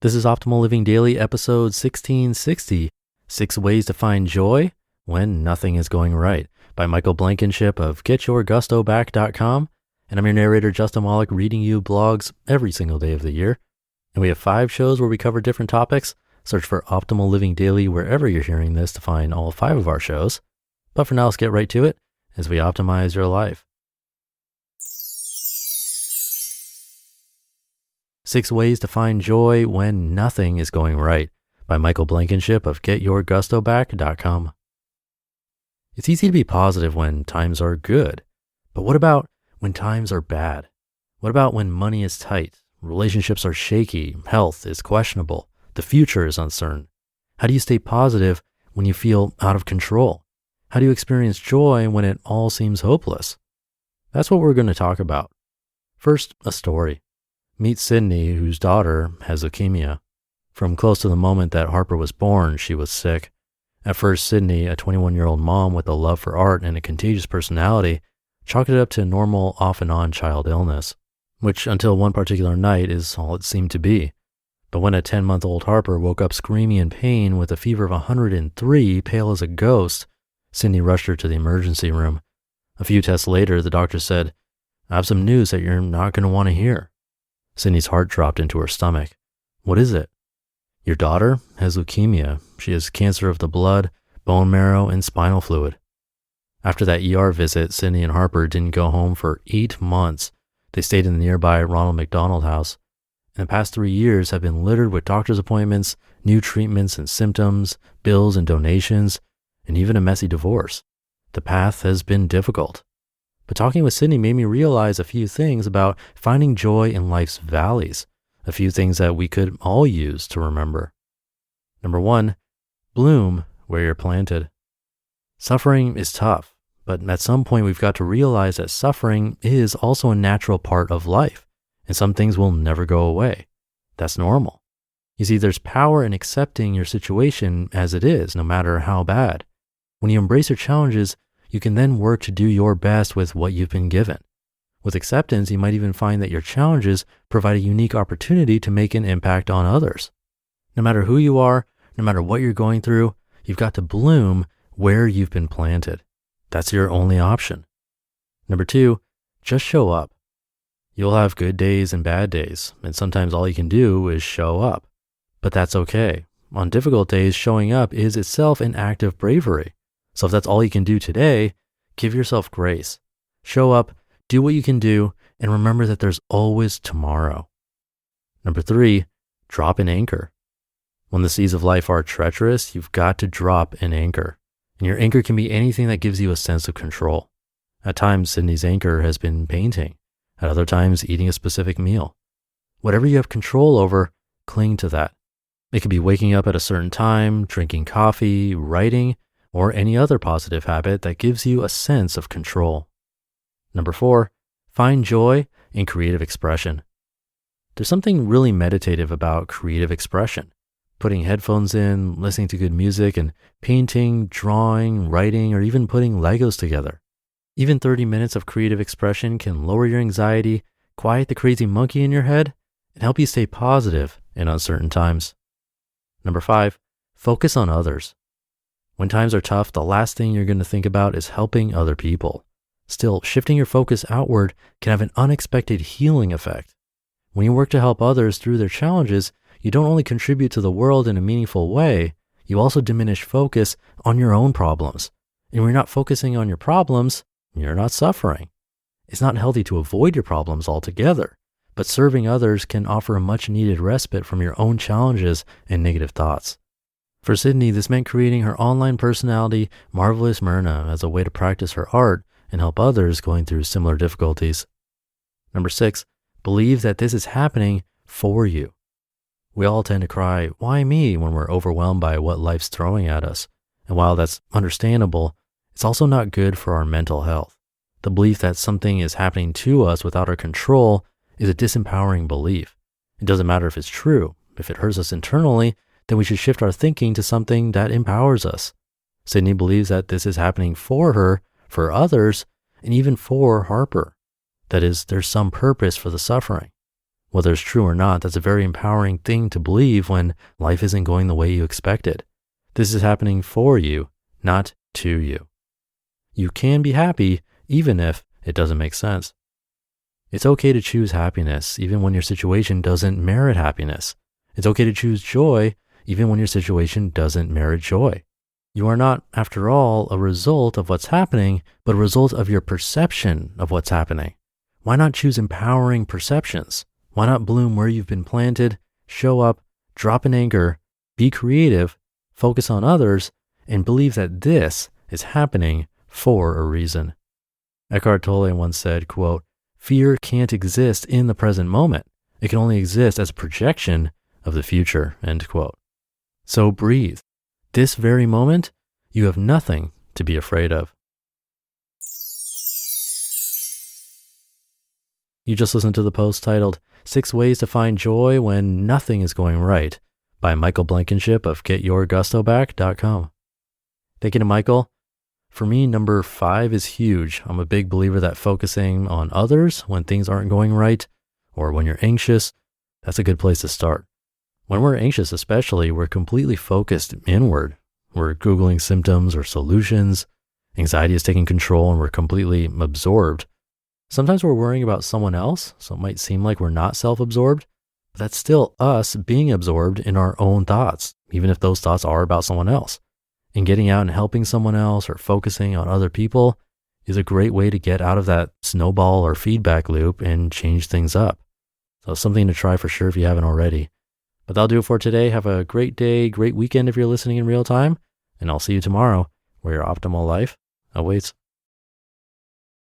This is Optimal Living Daily, episode 1660, 6 Ways to Find Joy When Nothing is Going Right, by Michael Blankenship of GetYourGustoBack.com. And I'm your narrator, Justin Wallach, reading you blogs every single day of the year. And we have 5 shows where we cover different topics. Search for Optimal Living Daily wherever you're hearing this to find all 5 of our shows. But for now, let's get right to it as we optimize your life. 6 Ways to Find Joy When Nothing is Going Right, by Michael Blankenship of GetYourGustoBack.com. It's easy to be positive when times are good, but what about when times are bad? What about when money is tight, relationships are shaky, health is questionable, the future is uncertain? How do you stay positive when you feel out of control? How do you experience joy when it all seems hopeless? That's what we're going to talk about. First, a story. Meet Sydney, whose daughter has leukemia. From close to the moment that Harper was born, she was sick. At first, Sydney, a 21-year-old mom with a love for art and a contagious personality, chalked it up to normal off and on child illness, which until one particular night is all it seemed to be. But when a 10-month-old Harper woke up screaming in pain with a fever of 103, pale as a ghost, Sydney rushed her to the emergency room. A few tests later, the doctor said, "I have some news that you're not going to want to hear." Sydney's heart dropped into her stomach. "What is it?" "Your daughter has leukemia. She has cancer of the blood, bone marrow, and spinal fluid." After that ER visit, Sydney and Harper didn't go home for 8 months. They stayed in the nearby Ronald McDonald House. And the past 3 years have been littered with doctor's appointments, new treatments and symptoms, bills and donations, and even a messy divorce. The path has been difficult. But talking with Sydney made me realize a few things about finding joy in life's valleys, a few things that we could all use to remember. Number 1, bloom where you're planted. Suffering is tough, but at some point we've got to realize that suffering is also a natural part of life, and some things will never go away. That's normal. You see, there's power in accepting your situation as it is, no matter how bad. When you embrace your challenges, you can then work to do your best with what you've been given. With acceptance, you might even find that your challenges provide a unique opportunity to make an impact on others. No matter who you are, no matter what you're going through, you've got to bloom where you've been planted. That's your only option. Number 2, just show up. You'll have good days and bad days, and sometimes all you can do is show up. But that's okay. On difficult days, showing up is itself an act of bravery. So if that's all you can do today, give yourself grace. Show up, do what you can do, and remember that there's always tomorrow. Number 3, drop an anchor. When the seas of life are treacherous, you've got to drop an anchor. And your anchor can be anything that gives you a sense of control. At times, Sydney's anchor has been painting. At other times, eating a specific meal. Whatever you have control over, cling to that. It could be waking up at a certain time, drinking coffee, writing, or any other positive habit that gives you a sense of control. Number 4, find joy in creative expression. There's something really meditative about creative expression. Putting headphones in, listening to good music, and painting, drawing, writing, or even putting Legos together. Even 30 minutes of creative expression can lower your anxiety, quiet the crazy monkey in your head, and help you stay positive in uncertain times. Number 5, focus on others. When times are tough, the last thing you're going to think about is helping other people. Still, shifting your focus outward can have an unexpected healing effect. When you work to help others through their challenges, you don't only contribute to the world in a meaningful way, you also diminish focus on your own problems. And when you're not focusing on your problems, you're not suffering. It's not healthy to avoid your problems altogether, but serving others can offer a much needed respite from your own challenges and negative thoughts. For Sydney, this meant creating her online personality, Marvelous Myrna, as a way to practice her art and help others going through similar difficulties. Number 6, believe that this is happening for you. We all tend to cry, "Why me?" when we're overwhelmed by what life's throwing at us. And while that's understandable, it's also not good for our mental health. The belief that something is happening to us without our control is a disempowering belief. It doesn't matter if it's true. If it hurts us internally, then we should shift our thinking to something that empowers us. Sydney believes that this is happening for her, for others, and even for Harper. That is, there's some purpose for the suffering. Whether it's true or not, that's a very empowering thing to believe when life isn't going the way you expected. This is happening for you, not to you. You can be happy even if it doesn't make sense. It's okay to choose happiness even when your situation doesn't merit happiness. It's okay to choose joy even when your situation doesn't merit joy. You are not, after all, a result of what's happening, but a result of your perception of what's happening. Why not choose empowering perceptions? Why not bloom where you've been planted, show up, drop an anchor, be creative, focus on others, and believe that this is happening for a reason? Eckhart Tolle once said, quote, "Fear can't exist in the present moment. It can only exist as a projection of the future," end quote. So breathe. This very moment, you have nothing to be afraid of. You just listened to the post titled 6 Ways to Find Joy When Nothing is Going Right by Michael Blankenship of GetYourGustoBack.com. Thank you to Michael. For me, number 5 is huge. I'm a big believer that focusing on others when things aren't going right or when you're anxious, that's a good place to start. When we're anxious especially, we're completely focused inward. We're Googling symptoms or solutions. Anxiety is taking control and we're completely absorbed. Sometimes we're worrying about someone else, so it might seem like we're not self-absorbed, but that's still us being absorbed in our own thoughts, even if those thoughts are about someone else. And getting out and helping someone else or focusing on other people is a great way to get out of that snowball or feedback loop and change things up. So something to try for sure if you haven't already. But that'll do it for today. Have a great day, great weekend if you're listening in real time, and I'll see you tomorrow where your optimal life awaits.